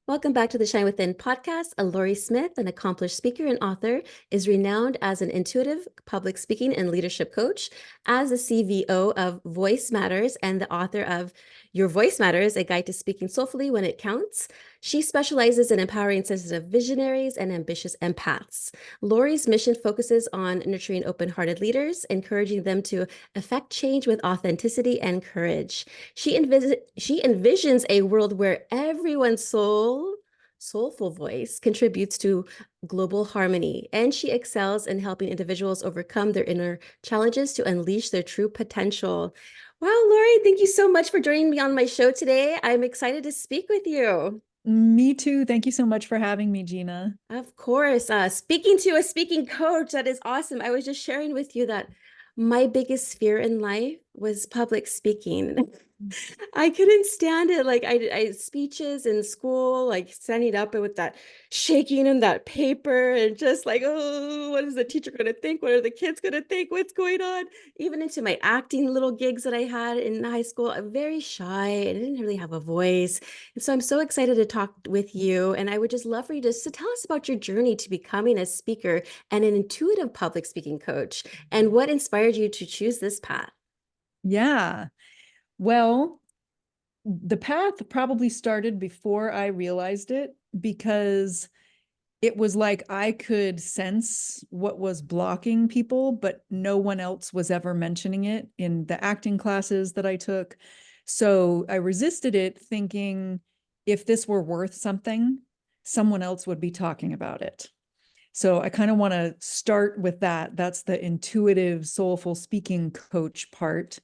Welcome back to the Shine Within podcast. Lauri Smith, an accomplished speaker and author, is renowned as an intuitive public speaking and leadership coach, as the CVO of Voice Matters and the author of Your Voice Matters, a guide to speaking soulfully when it counts. She specializes in empowering sensitive visionaries and ambitious empaths. Lauri's mission focuses on nurturing open-hearted leaders, encouraging them to affect change with authenticity and courage. She envisions a world where everyone's soulful voice contributes to global harmony, and she excels in helping individuals overcome their inner challenges to unleash their true potential. Wow, Lauri, thank you so much for joining me on my show today. I'm excited to speak with you. Me too. Thank you so much for having me, Gina. Of course, speaking to a speaking coach, that is awesome. I was just sharing with you that my biggest fear in life was public speaking. I couldn't stand it. Like I speeches in school, like standing up with that shaking and that paper and just like, oh, what is the teacher going to think? What are the kids going to think? What's going on? Even into my acting little gigs that I had in high school, I'm very shy. I didn't really have a voice. And so I'm so excited to talk with you. And I would just love for you just to tell us about your journey to becoming a speaker and an intuitive public speaking coach and what inspired you to choose this path. Yeah. Well, the path probably started before I realized it because it was like I could sense what was blocking people, but no one else was ever mentioning it in the acting classes that I took. So I resisted it, thinking if this were worth something, someone else would be talking about it. So I kind of want to start with that. That's the intuitive, soulful speaking coach part.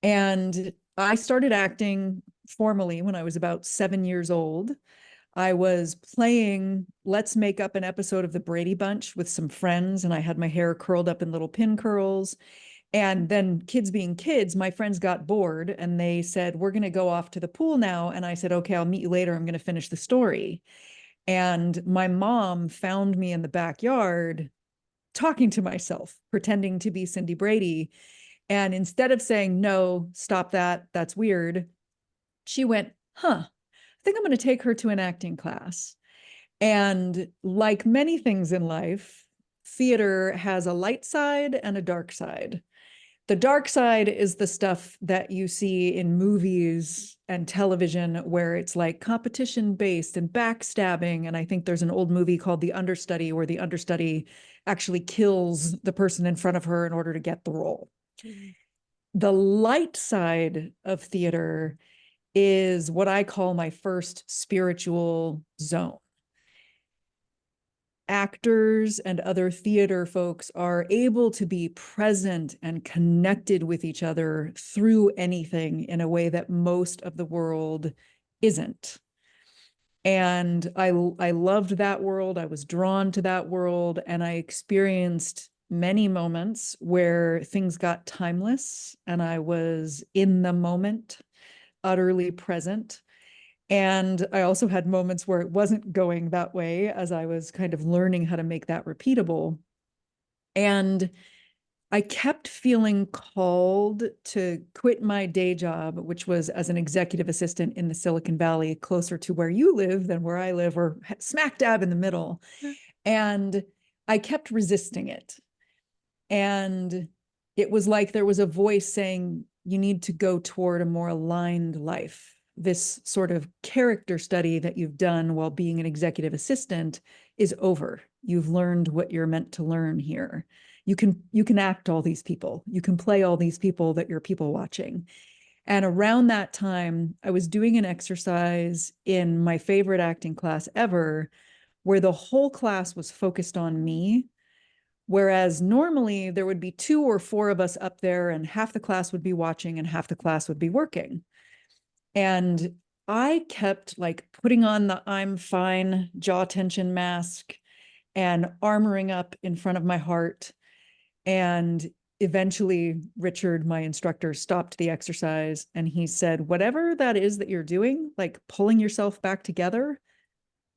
And I started acting formally when I was about 7 years old. I was playing Let's Make Up an Episode of the Brady Bunch with some friends, and I had my hair curled up in little pin curls. And then, kids being kids, my friends got bored and they said, "We're going to go off to the pool now." And I said, "Okay, I'll meet you later. I'm going to finish the story." And my mom found me in the backyard talking to myself, pretending to be Cindy Brady. And instead of saying, "No, stop that, that's weird," she went, "Huh, I think I'm going to take her to an acting class." And like many things in life, theater has a light side and a dark side. The dark side is the stuff that you see in movies and television where it's like competition based and backstabbing. And I think there's an old movie called The Understudy where the understudy actually kills the person in front of her in order to get the role. The light side of theater is what I call my first spiritual zone. Actors and other theater folks are able to be present and connected with each other through anything in a way that most of the world isn't. And I loved that world. I was drawn to that world, and I experienced many moments where things got timeless and I was in the moment, utterly present. And I also had moments where it wasn't going that way as I was kind of learning how to make that repeatable. And I kept feeling called to quit my day job, which was as an executive assistant in the Silicon Valley, closer to where you live than where I live, or smack dab in the middle. And I kept resisting it. And it was like there was a voice saying, you need to go toward a more aligned life. This sort of character study that you've done while being an executive assistant is over. You've learned what you're meant to learn here. You can act all these people. You can play all these people that you're people watching. And around that time, I was doing an exercise in my favorite acting class ever, where the whole class was focused on me. Whereas normally there would be 2 or 4 of us up there and half the class would be watching and half the class would be working. And I kept like putting on the I'm fine jaw tension mask and armoring up in front of my heart. And eventually Richard, my instructor, stopped the exercise and he said, whatever that is that you're doing, like pulling yourself back together,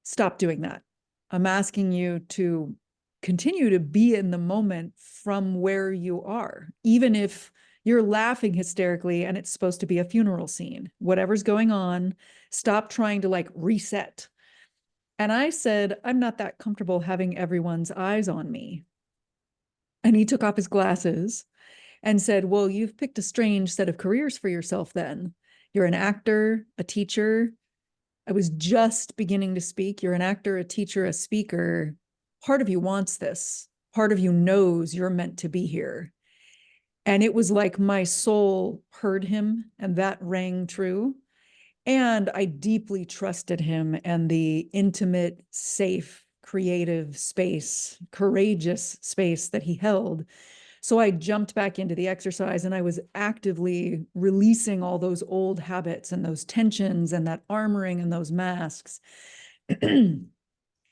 stop doing that. I'm asking you to continue to be in the moment from where you are, even if you're laughing hysterically and it's supposed to be a funeral scene. Whatever's going on, stop trying to like reset. And I said, I'm not that comfortable having everyone's eyes on me. And he took off his glasses and said, well, you've picked a strange set of careers for yourself then. You're an actor, a teacher. I was just beginning to speak. You're an actor, a teacher, a speaker. Part of you wants this. Part of you knows you're meant to be here. And it was like my soul heard him, and that rang true. And I deeply trusted him and the intimate, safe, creative space, courageous space that he held. So I jumped back into the exercise and I was actively releasing all those old habits and those tensions and that armoring and those masks.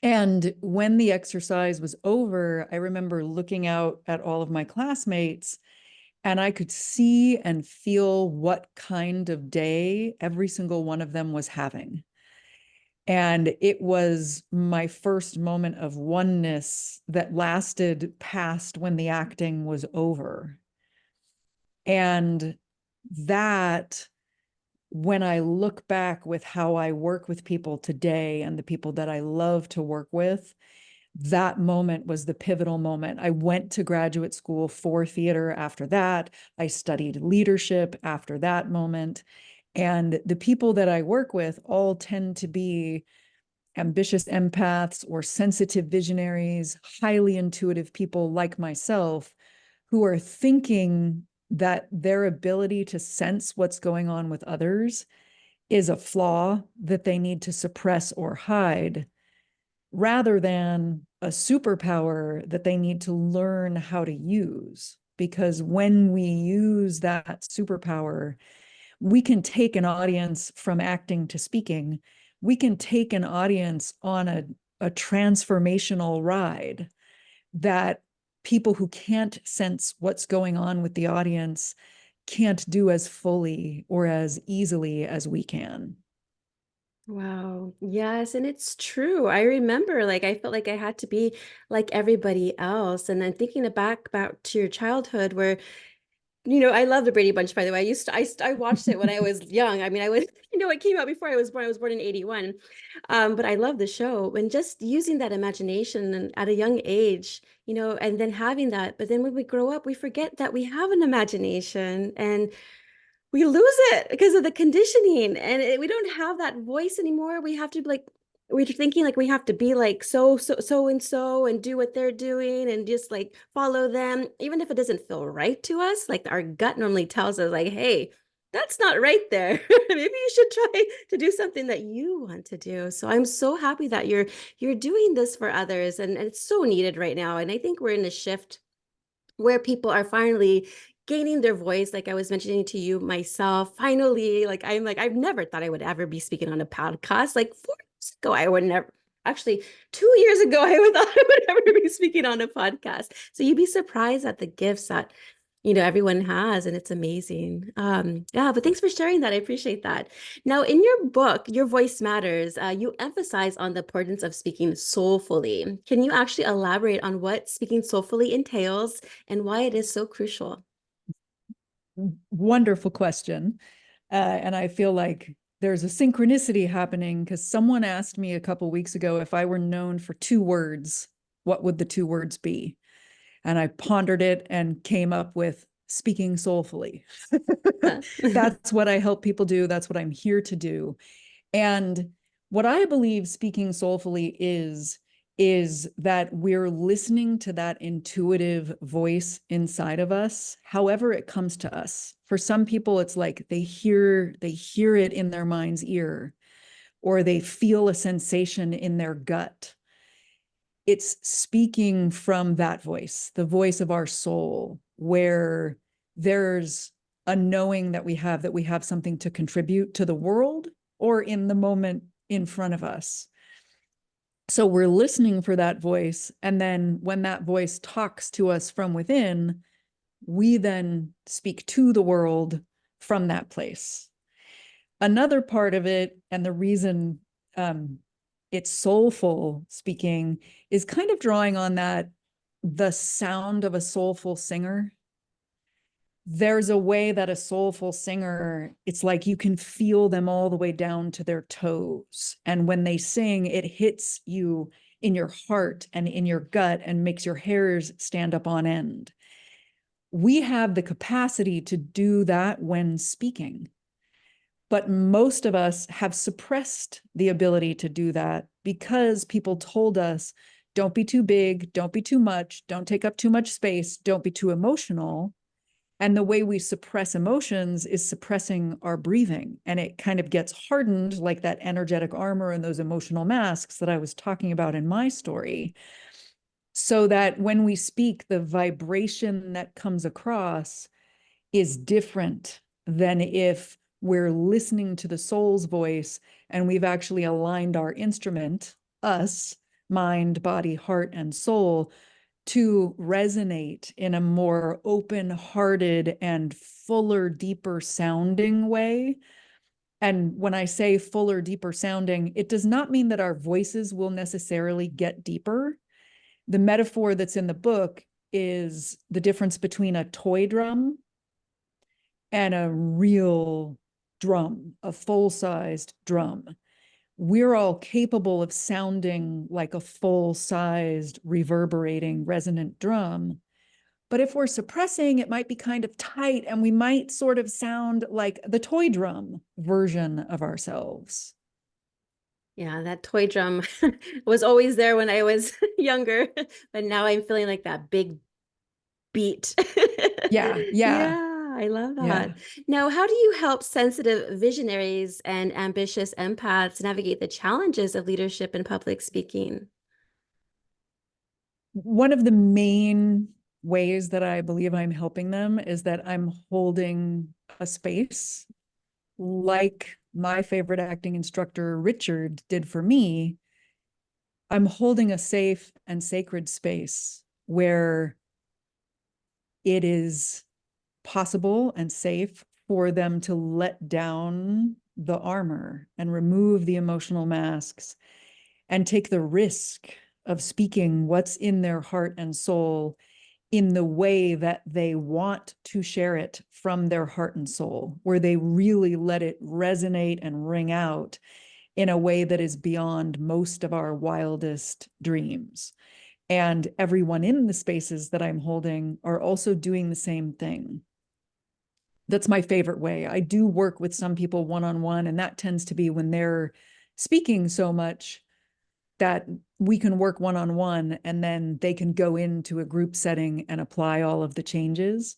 And when the exercise was over, I remember looking out at all of my classmates and I could see and feel what kind of day every single one of them was having. And it was my first moment of oneness that lasted past when the acting was over. And that, when I look back with how I work with people today and the people that I love to work with, that moment was the pivotal moment. I went to graduate school for theater after that. I studied leadership after that moment. And the people that I work with all tend to be ambitious empaths or sensitive visionaries, highly intuitive people like myself, who are thinking that their ability to sense what's going on with others is a flaw that they need to suppress or hide, rather than a superpower that they need to learn how to use. Because when we use that superpower, we can take an audience from acting to speaking. We can take an audience on a transformational ride that people who can't sense what's going on with the audience can't do as fully or as easily as we can. Wow. Yes, and it's true. I remember like I felt like I had to be like everybody else. And then thinking back about to your childhood where, I love the Brady Bunch, by the way. I watched it when I was young. I mean, I was, it came out before I was born. I was born in 81. But I love the show and just using that imagination and at a young age, and then having that. But then when we grow up, we forget that we have an imagination and we lose it because of the conditioning and we don't have that voice anymore. We have to like we're thinking like we have to be like so and do what they're doing and just like follow them even if it doesn't feel right to us. Like our gut normally tells us like, hey, that's not right there. Maybe you should try to do something that you want to do. So I'm so happy that you're doing this for others, and it's so needed right now. And I think we're in a shift where people are finally gaining their voice. Like I was mentioning to you myself, finally, like I'm like, I've never thought I would ever be speaking on a podcast. Like 4 years ago, I would never, actually 2 years ago, I would thought I would ever be speaking on a podcast. So you'd be surprised at the gifts that, everyone has, and it's amazing. Yeah, but thanks for sharing that. I appreciate that. Now, in your book, Your Voice Matters, you emphasize on the importance of speaking soulfully. Can you actually elaborate on what speaking soulfully entails and why it is so crucial? Wonderful question. And I feel like there's a synchronicity happening because someone asked me a couple weeks ago if I were known for 2 words, what would the 2 words be? And I pondered it and came up with speaking soulfully. That's what I help people do. That's what I'm here to do. And what I believe speaking soulfully is that we're listening to that intuitive voice inside of us, however it comes to us. For some people, it's like they hear it in their mind's ear, or they feel a sensation in their gut. It's speaking from that voice, the voice of our soul, where there's a knowing that we have something to contribute to the world or in the moment in front of us. So we're listening for that voice. And then when that voice talks to us from within, we then speak to the world from that place. Another part of it, and the reason it's soulful speaking, is kind of drawing on that, the sound of a soulful singer. there's a way that a soulful singer, it's like you can feel them all the way down to their toes. And when they sing, it hits you in your heart and in your gut and makes your hairs stand up on end. We have the capacity to do that when speaking. But most of us have suppressed the ability to do that because people told us, don't be too big, don't be too much, don't take up too much space, don't be too emotional. And the way we suppress emotions is suppressing our breathing. And it kind of gets hardened like that energetic armor and those emotional masks that I was talking about in my story. So that when we speak, the vibration that comes across is different than if we're listening to the soul's voice and we've actually aligned our instrument, us, mind, body, heart, and soul, to resonate in a more open-hearted and fuller, deeper sounding way. And when I say fuller, deeper sounding, it does not mean that our voices will necessarily get deeper. The metaphor that's in the book is the difference between a toy drum and a real drum, a full-sized drum. We're all capable of sounding like a full-sized, reverberating, resonant drum. But if we're suppressing, it might be kind of tight, and we might sort of sound like the toy drum version of ourselves. Yeah, that toy drum was always there when I was younger, but now I'm feeling like that big beat. Yeah, yeah, Yeah, I love yeah. that. Now, how do you help sensitive visionaries and ambitious empaths navigate the challenges of leadership and public speaking? One of the main ways that I believe I'm helping them is that I'm holding a space like my favorite acting instructor, Richard, did for me. I'm holding a safe and sacred space where it is possible and safe for them to let down the armor and remove the emotional masks and take the risk of speaking what's in their heart and soul in the way that they want to share it from their heart and soul, where they really let it resonate and ring out in a way that is beyond most of our wildest dreams. And everyone in the spaces that I'm holding are also doing the same thing. That's my favorite way. I do work with some people one-on-one, and that tends to be when they're speaking so much that we can work one-on-one, and then they can go into a group setting and apply all of the changes.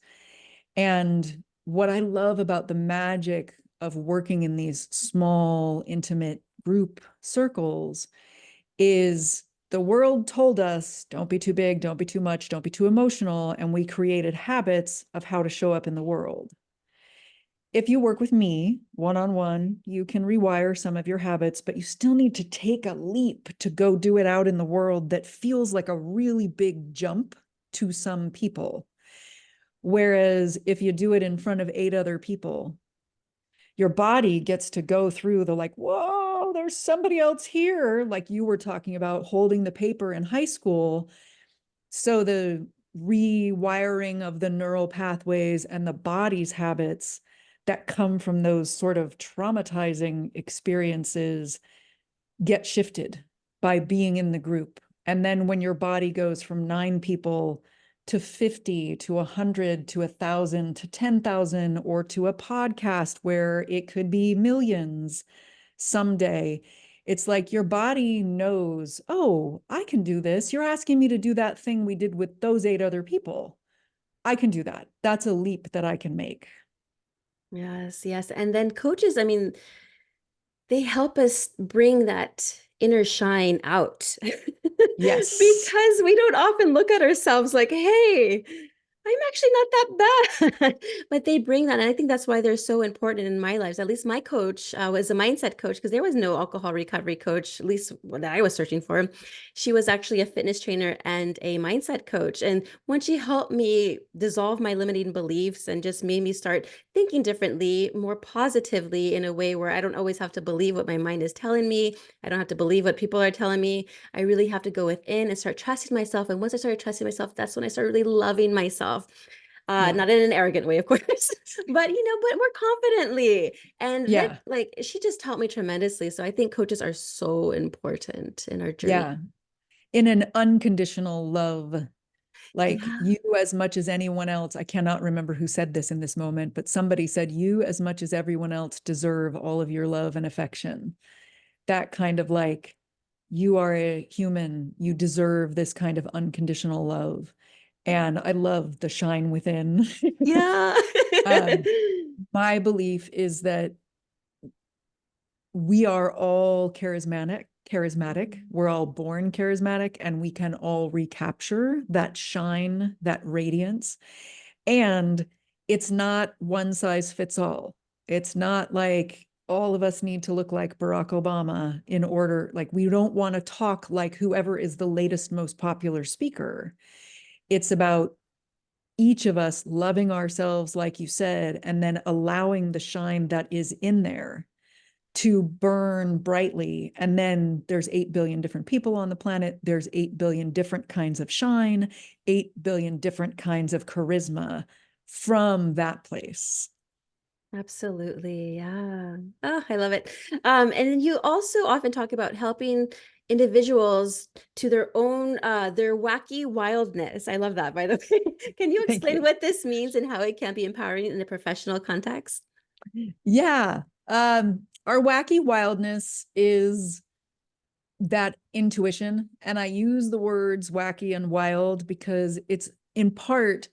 And what I love about the magic of working in these small, intimate group circles is the world told us, don't be too big, don't be too much, don't be too emotional. And we created habits of how to show up in the world. If you work with me one-on-one, you can rewire some of your habits, but you still need to take a leap to go do it out in the world that feels like a really big jump to some people. Whereas if you do it in front of 8 other people, your body gets to go through the like, whoa, there's somebody else here, like you were talking about holding the paper in high school. So the rewiring of the neural pathways and the body's habits that come from those sort of traumatizing experiences get shifted by being in the group. And then when your body goes from 9 people to 50 to 100 to 1,000 to 10,000, or to a podcast where it could be millions someday, it's like your body knows, oh, I can do this. You're asking me to do that thing we did with those 8 other people. I can do that. That's a leap that I can make. Yes, yes. And then coaches, I mean, they help us bring that inner shine out Yes. because we don't often look at ourselves like, hey, I'm actually not that bad. But they bring that. And I think that's why they're so important in my lives. At least my coach was a mindset coach because there was no alcohol recovery coach, at least what I was searching for. She was actually a fitness trainer and a mindset coach. And when she helped me dissolve my limiting beliefs and just made me start thinking differently, more positively, in a way where I don't always have to believe what my mind is telling me. I don't have to believe what people are telling me. I really have to go within and start trusting myself. And once I started trusting myself, that's when I started really loving myself. Yeah. Not in an arrogant way, of course, but but more confidently. And that, Yeah. like, she just helped me tremendously. So I think coaches are so important in our journey. Yeah. In an unconditional love, like Yeah. you as much as anyone else. I cannot remember who said this in this moment, but somebody said, you as much as everyone else deserve all of your love and affection. That kind of like, you are a human, you deserve this kind of unconditional love. And I love the shine within. Yeah. um, my belief is that we are all charismatic. We're all born charismatic, and we can all recapture that shine, that radiance. And it's not one size fits all. It's not like all of us need to look like Barack Obama in order, like, we don't want to talk like whoever is the latest, most popular speaker. It's about each of us loving ourselves, like you said, and then allowing the shine that is in there to burn brightly. And then there's 8 billion different people on the planet. There's 8 billion different kinds of shine, 8 billion different kinds of charisma from that place. Absolutely. Yeah. Oh, I love it. And you also often talk about helping individuals to their wacky wildness. I love that, by the way. Can you Thank explain you. what this means and how it can be empowering in a professional context? Yeah. Our wacky wildness is that intuition. And I use the words wacky and wild because it's in part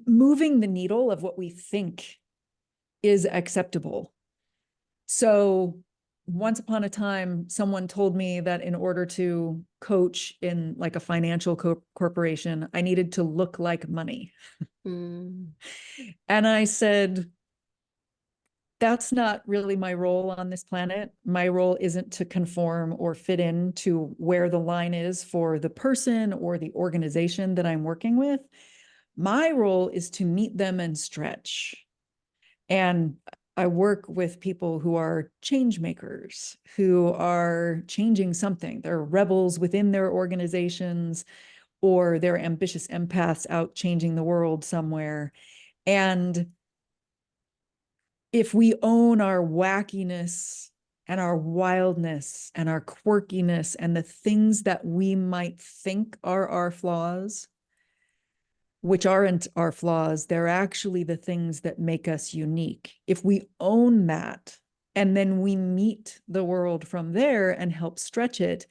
moving the needle of what we think is acceptable. So once upon a time, someone told me that in order to coach in like a financial corporation, I needed to look like money. Mm, And I said, that's not really my role on this planet. My role isn't to conform or fit in to where the line is for the person or the organization that I'm working with. My role is to meet them and stretch. And I work with people who are change makers, who are changing something. They're rebels within their organizations, or they're ambitious empaths out changing the world somewhere. And if we own our wackiness and our wildness and our quirkiness and the things that we might think are our flaws, which aren't our flaws, they're actually the things that make us unique. If we own that and then we meet the world from there and help stretch it,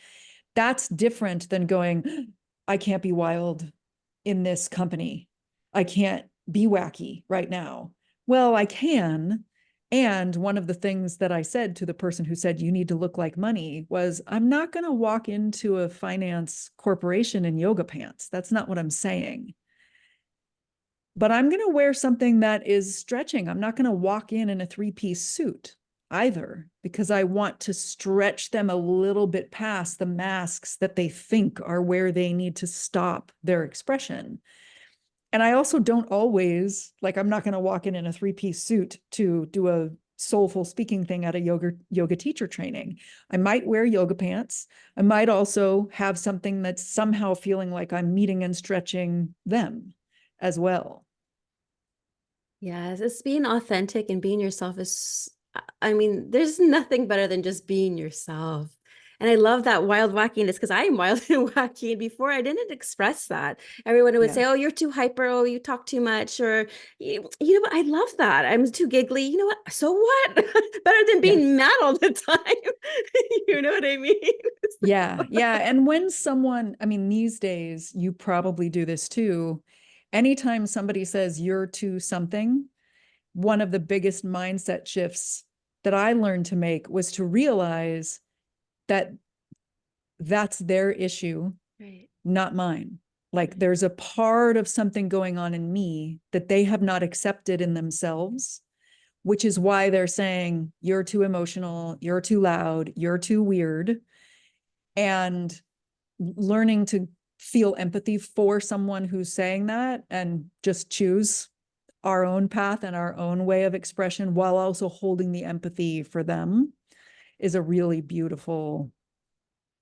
that's different than going, I can't be wild in this company. I can't be wacky right now. Well, I can. And one of the things that I said to the person who said, you need to look like money, was, I'm not going to walk into a finance corporation in yoga pants. That's not what I'm saying. But I'm going to wear something that is stretching. I'm not going to walk in a 3-piece suit either, because I want to stretch them a little bit past the masks that they think are where they need to stop their expression. And I also don't always, like, I'm not going to walk in a 3-piece suit to do a soulful speaking thing at a yoga teacher training. I might wear yoga pants. I might also have something that's somehow feeling like I'm meeting and stretching them as well. yes, it's being authentic and being yourself I mean, there's nothing better than just being yourself. And I love that wild wackiness because I am wild and wacky. And before I didn't express that. Everyone would Yeah. say, oh, you're too hyper. Oh, you talk too much. Or, you know what? I love that. I'm too giggly. You know what? So what? Better than Yeah. being mad all the time. You know what I mean? Yeah. Yeah. And when someone, I mean, these days, you probably do this too. Anytime somebody says you're too something, one of the biggest mindset shifts that I learned to make was to realize that that's their issue, Right. not mine. Like, Right. there's a part of something going on in me that they have not accepted in themselves, which is why they're saying, you're too emotional, you're too loud, you're too weird. And learning to feel empathy for someone who's saying that and just choose our own path and our own way of expression while also holding the empathy for them is a really beautiful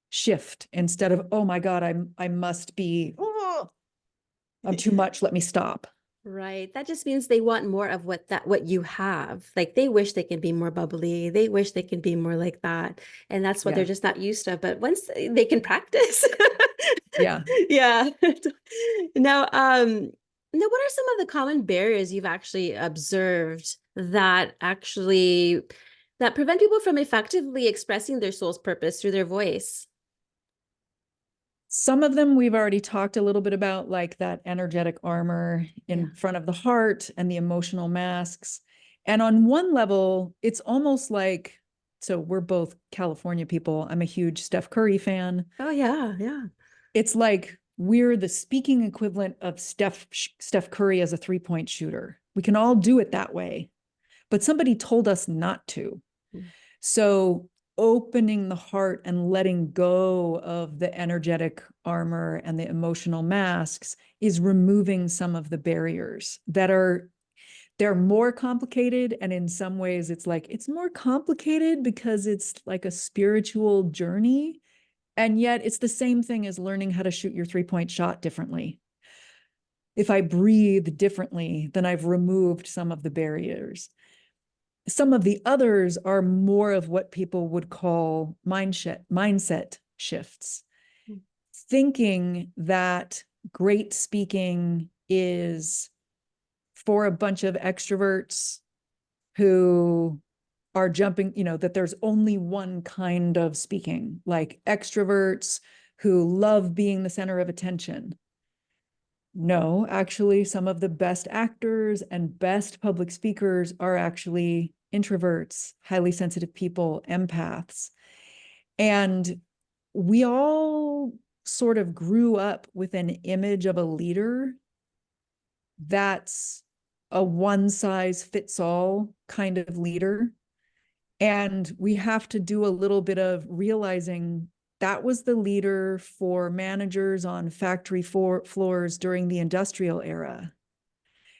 shift, instead of, oh my God, I must be, oh, I'm too much, let me stop. Right. That just means they want more of what you have. Like they wish they can be more bubbly. They wish they can be more like that. And that's what they're Yeah. just not used to. But once they can practice. Yeah. Yeah. Now, now what are some of the common barriers you've actually observed that prevent people from effectively expressing their soul's purpose through their voice? Some of them we've already talked a little bit about, like that energetic armor Yeah. in front of the heart and the emotional masks. And on one level, it's almost like, so we're both California people. I'm a huge Steph Curry fan. Oh yeah, yeah. It's like we're the speaking equivalent of Steph Curry as a 3-point shooter. We can all do it that way, but somebody told us not to. Mm. So opening the heart and letting go of the energetic armor and the emotional masks is removing some of the barriers that are, they're more complicated. And in some ways it's like, it's more complicated because it's like a spiritual journey. And yet it's the same thing as learning how to shoot your 3-point shot differently. If I breathe differently, then I've removed some of the barriers. Some of the others are more of what people would call mindset shifts. Mm. Thinking that great speaking is for a bunch of extroverts who are jumping, that there's only one kind of speaking, like extroverts who love being the center of attention. No, actually, some of the best actors and best public speakers are actually introverts, highly sensitive people, empaths. And we all sort of grew up with an image of a leader that's a one size fits all kind of leader. And we have to do a little bit of realizing that was the leader for managers on factory floors during the industrial era.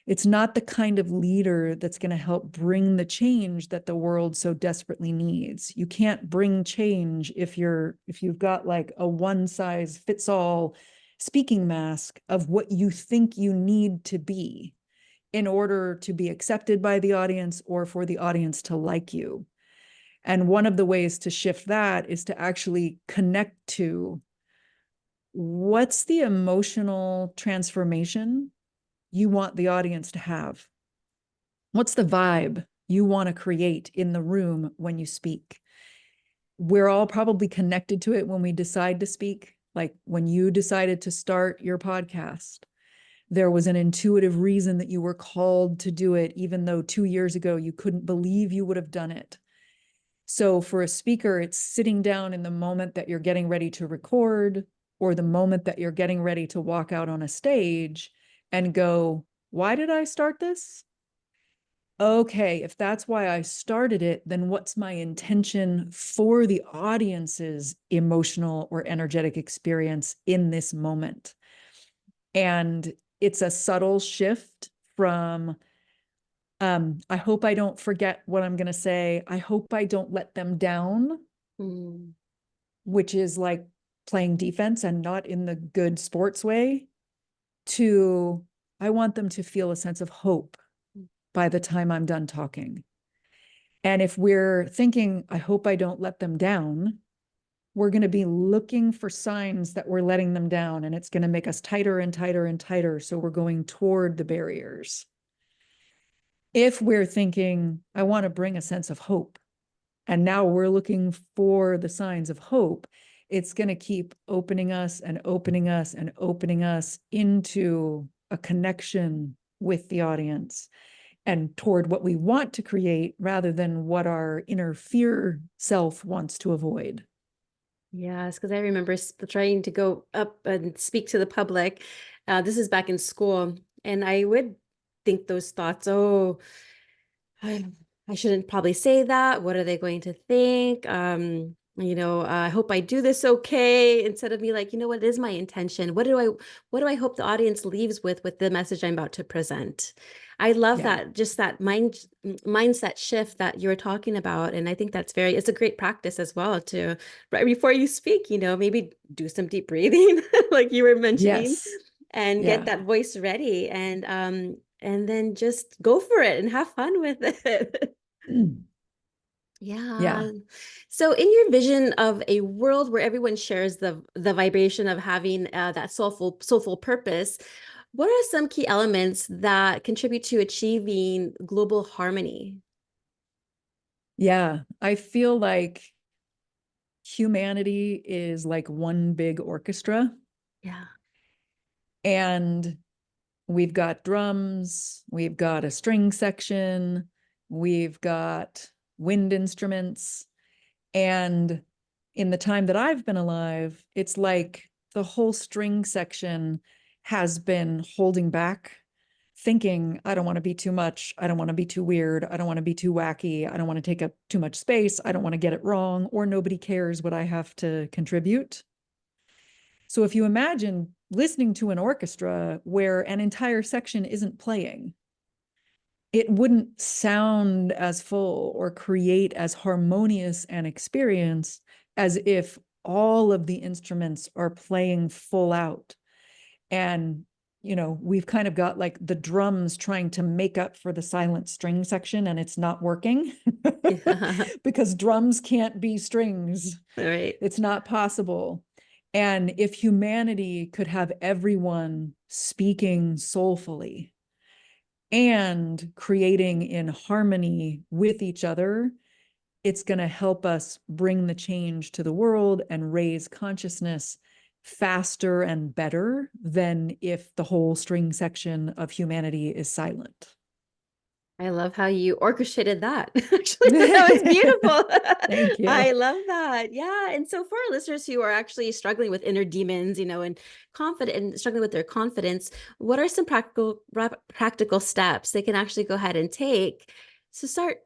It's not the kind of leader that's going to help bring the change that the world so desperately needs. You can't bring change if you've got like a one size fits all speaking mask of what you think you need to be in order to be accepted by the audience or for the audience to like you. And one of the ways to shift that is to actually connect to what's the emotional transformation you want the audience to have? What's the vibe you want to create in the room when you speak? We're all probably connected to it when we decide to speak. Like when you decided to start your podcast, there was an intuitive reason that you were called to do it, even though 2 years ago you couldn't believe you would have done it. So for a speaker, it's sitting down in the moment that you're getting ready to record or the moment that you're getting ready to walk out on a stage and go, why did I start this? Okay, if that's why I started it, then what's my intention for the audience's emotional or energetic experience in this moment? And it's a subtle shift from, I hope I don't forget what I'm going to say. I hope I don't let them down, Mm. which is like playing defense and not in the good sports way, to I want them to feel a sense of hope by the time I'm done talking. And if we're thinking, I hope I don't let them down, we're going to be looking for signs that we're letting them down, and it's going to make us tighter and tighter and tighter. So we're going toward the barriers. If we're thinking, I want to bring a sense of hope, and now we're looking for the signs of hope, it's going to keep opening us and opening us and opening us into a connection with the audience and toward what we want to create rather than what our inner fear self wants to avoid. Yes, because I remember trying to go up and speak to the public. This is back in school, and I would think those thoughts, oh, I, I shouldn't probably say that. What are they going to think? I hope I do this okay. Instead of me like, what is my intention? What do I hope the audience leaves with the message I'm about to present? I love Yeah. that, just that mindset shift that you're talking about. And I think it's a great practice as well to, right before you speak, maybe do some deep breathing, like you were mentioning, Yes. and get Yeah. that voice ready. and then just go for it and have fun with it. Yeah. Yeah. So in your vision of a world where everyone shares the vibration of having that soulful purpose, what are some key elements that contribute to achieving global harmony? Yeah. I feel like humanity is like one big orchestra, Yeah. and we've got drums, we've got a string section, we've got wind instruments. And in the time that I've been alive, it's like the whole string section has been holding back, thinking, I don't want to be too much. I don't want to be too weird. I don't want to be too wacky. I don't want to take up too much space. I don't want to get it wrong, or nobody cares what I have to contribute. So if you imagine listening to an orchestra where an entire section isn't playing, it wouldn't sound as full or create as harmonious an experience as if all of the instruments are playing full out. And, we've kind of got like the drums trying to make up for the silent string section, and it's not working Yeah. because drums can't be strings. All right. It's not possible. And if humanity could have everyone speaking soulfully and creating in harmony with each other, it's going to help us bring the change to the world and raise consciousness faster and better than if the whole string section of humanity is silent. I love how you orchestrated that. Actually, that was beautiful. Thank you. I love that. Yeah. And so for our listeners who are actually struggling with inner demons, and confident and struggling with their confidence, what are some practical steps they can actually go ahead and take to start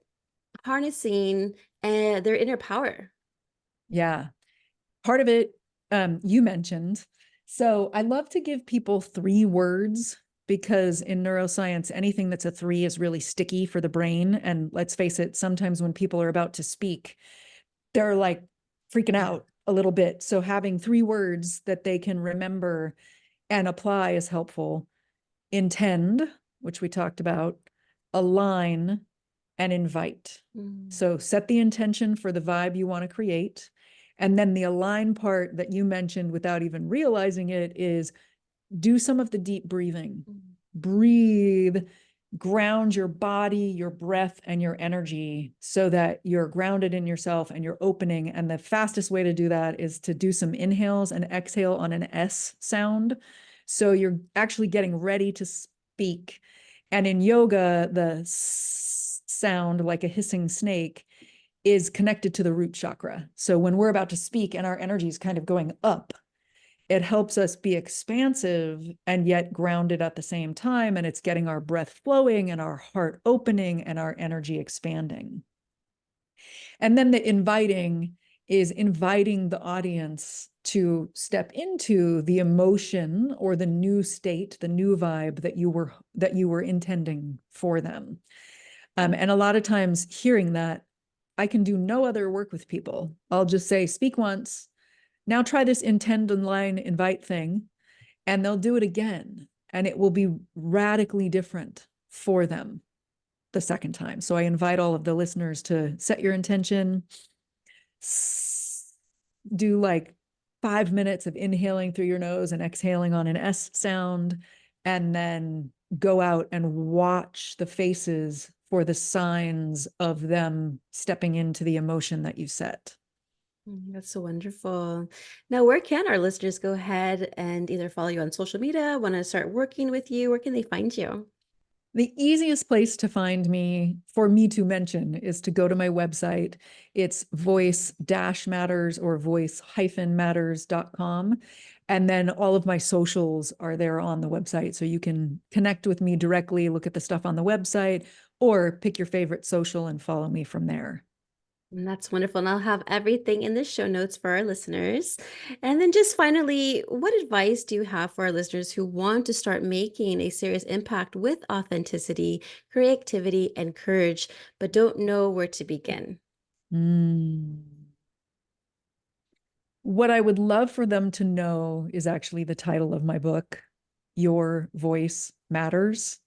harnessing their inner power? Yeah. Part of it, you mentioned. So I love to give people 3 words because in neuroscience, anything that's a 3 is really sticky for the brain. And let's face it, sometimes when people are about to speak, they're like freaking Yeah. out a little bit. So having 3 words that they can remember and apply is helpful. Intend, which we talked about, align, and invite. Mm, So set the intention for the vibe you want to create. And then the align part that you mentioned without even realizing it is do some of the deep breathing. mm, Breathe, ground your body, your breath, and your energy so that you're grounded in yourself and you're opening. And the fastest way to do that is to do some inhales and exhale on an S sound. So you're actually getting ready to speak. And in yoga, the sound, like a hissing snake, is connected to the root chakra. So when we're about to speak and our energy is kind of going up, it helps us be expansive and yet grounded at the same time. And it's getting our breath flowing and our heart opening and our energy expanding. And then the inviting is inviting the audience to step into the emotion or the new state, the new vibe that you were intending for them. And a lot of times hearing that, I can do no other work with people. I'll just say, speak once. Now try this intend and line invite thing, and they'll do it again. And it will be radically different for them the second time. So I invite all of the listeners to set your intention, do like 5 minutes of inhaling through your nose and exhaling on an S sound, and then go out and watch the faces for the signs of them stepping into the emotion that you set. That's so wonderful. Now, where can our listeners go ahead and either follow you on social media, want to start working with you? Where can they find you? The easiest place to find me, for me to mention, is to go to my website. It's voice-matters or voice-matters.com. And then all of my socials are there on the website. So you can connect with me directly, look at the stuff on the website, or pick your favorite social and follow me from there. And that's wonderful. And I'll have everything in the show notes for our listeners. And then just finally, what advice do you have for our listeners who want to start making a serious impact with authenticity, creativity, and courage, but don't know where to begin? Mm. What I would love for them to know is actually the title of my book, Your Voice Matters.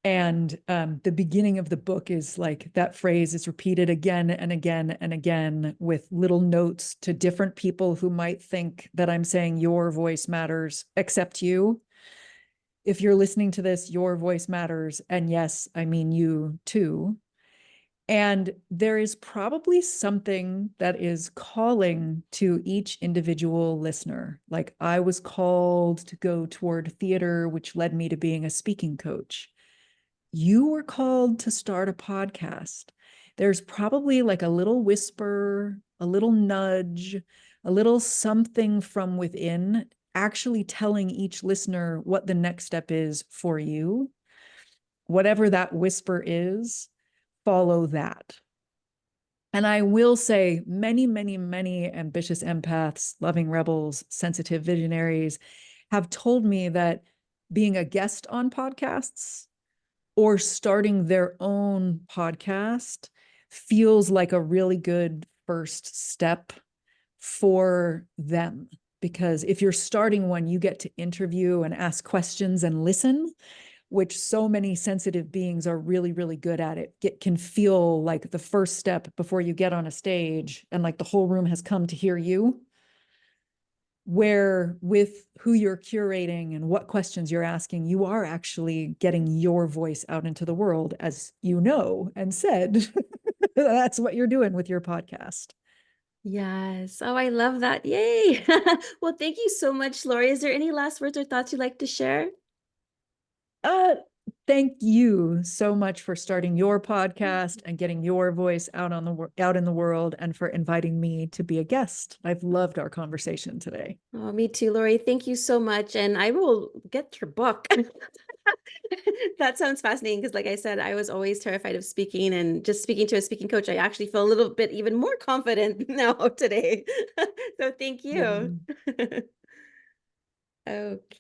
And the beginning of the book is like that phrase is repeated again and again and again with little notes to different people who might think that I'm saying your voice matters, except you. If you're listening to this, your voice matters. And yes, I mean you too. And there is probably something that is calling to each individual listener. Like I was called to go toward theater, which led me to being a speaking coach. You were called to start a podcast. There's probably like a little whisper, a little nudge, a little something from within actually telling each listener what the next step is for you. Whatever that whisper is, follow that. And I will say, many, many, many ambitious empaths, loving rebels, sensitive visionaries have told me that being a guest on podcasts or starting their own podcast feels like a really good first step for them. Because if you're starting one, you get to interview and ask questions and listen, which so many sensitive beings are really, really good at. It can feel like the first step before you get on a stage and like the whole room has come to hear you. Where with who you're curating and what questions you're asking, you are actually getting your voice out into the world, as you know and said. That's what you're doing with your podcast. Yes. Oh, I love that. Yay. Well, thank you so much, Lauri. Is there any last words or thoughts you'd like to share? Uh, Thank you so much for starting your podcast and getting your voice out out in the world, and for inviting me to be a guest. I've loved our conversation today. Oh, me too, Lauri. Thank you so much. And I will get your book. That sounds fascinating because, like I said, I was always terrified of speaking, and just speaking to a speaking coach, I actually feel a little bit even more confident now today. So thank Yeah. you. Okay.